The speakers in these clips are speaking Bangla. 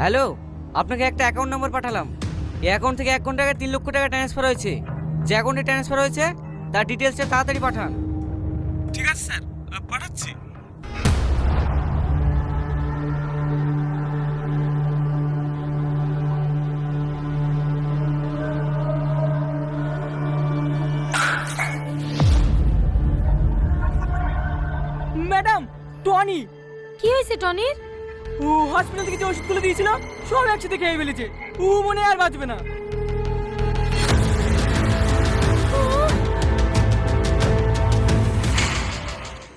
হ্যালো, আপনাকে একটা অ্যাকাউন্ট নম্বর পাঠালাম। এই অ্যাকাউন্ট থেকে 1 ঘন্টা আগে 3 লক্ষ টাকা ট্রান্সফার হয়েছে। যে অ্যাকাউন্টে ট্রান্সফার হয়েছে তার ডিটেলসটা তাড়াতাড়ি পাঠান। ঠিক আছে স্যার, পাঠাচ্ছি। ম্যাডাম, টনি কি হয়েছে টনির? ও হসপিটাল থেকে যে ওষুধগুলো দিয়েছিল সব একসাথে খেয়ে ফেলেছে। ও মনে হয় আর বাঁচবে না।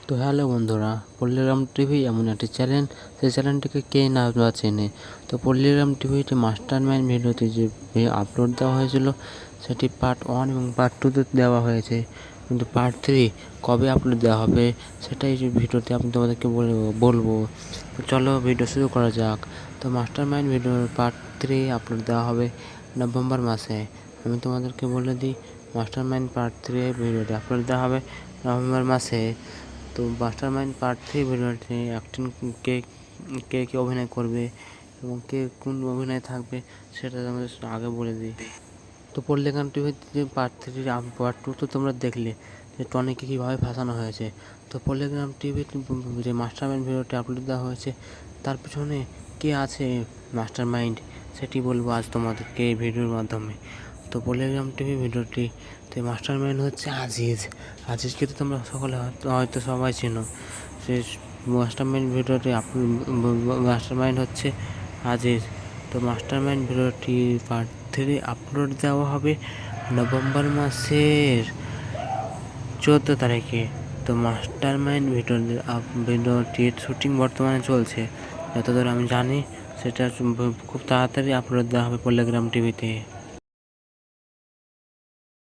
তো হ্যালো বন্ধুরা, পল্লীগ্রাম টিভি এমন একটি চ্যানেল, সেই চ্যানেলটিকে কে না বা চেনে। তো পল্লীগ্রাম টিভিতে মাস্টার মাইন্ড ভিডিওতে যে আপলোড দেওয়া হয়েছিল সেটি পার্ট 1 এবং পার্ট 2তে দেওয়া হয়েছে, কিন্তু পার্ট 3 কবে আপলোড দেওয়া হবে সেটাই যে ভিডিওতে আমি তোমাদেরকে বলবো। তো চলো ভিডিও শুরু করা যাক। তো মাস্টার মাইন্ড ভিডিওর পার্ট 3 আপলোড দেওয়া হবে নভেম্বর মাসে। আমি তোমাদেরকে বলে দিই, মাস্টার মাইন্ড পার্ট 3 ভিডিওটি আপলোড দেওয়া হবে নভেম্বর মাসে। তো মাস্টার মাইন্ড পার্ট 3 ভিডিওতে অ্যাক্টিং কে কে কে অভিনয় করবে এবং কে কোন অভিনয় থাকবে সেটা আমাদের আগে বলে দিই। তো পল্লীগ্রাম টিভিতে যে পার্ট 3 পার্ট 2 তো তোমরা দেখলে যে টনিকে কীভাবে ফাঁসানো হয়েছে। তো পল্লীগ্রাম টিভিতে যে মাস্টার মাইন্ড ভিডিওটি আপলোড দেওয়া হয়েছে তার পিছনে কে আছে মাস্টার মাইন্ড সেটি বলবো আজ তোমাদেরকে এই ভিডিওর মাধ্যমে। তো পল্লীগ্রাম টিভি ভিডিওটি তো মাস্টার মাইন্ড হচ্ছে আজিজকে তো তোমরা সকলে হয়তো সবাই চেনো। সে মাস্টার মাইন্ড ভিডিওটি মাস্টার মাইন্ড হচ্ছে আজিজ। তো মাস্টার মাইন্ড ভিডিওটি পার্ট 3 আপলোড দেওয়া হবে নভেম্বর মাসের 14 তারিখে। তো মাস্টার মাইন্ড ভিডিওটির শুটিং বর্তমানে চলছে, যতদূর আমি জানি সেটা খুব তাড়াতাড়ি আপলোড দেওয়া হবে পল্লীগ্রাম টিভিতে।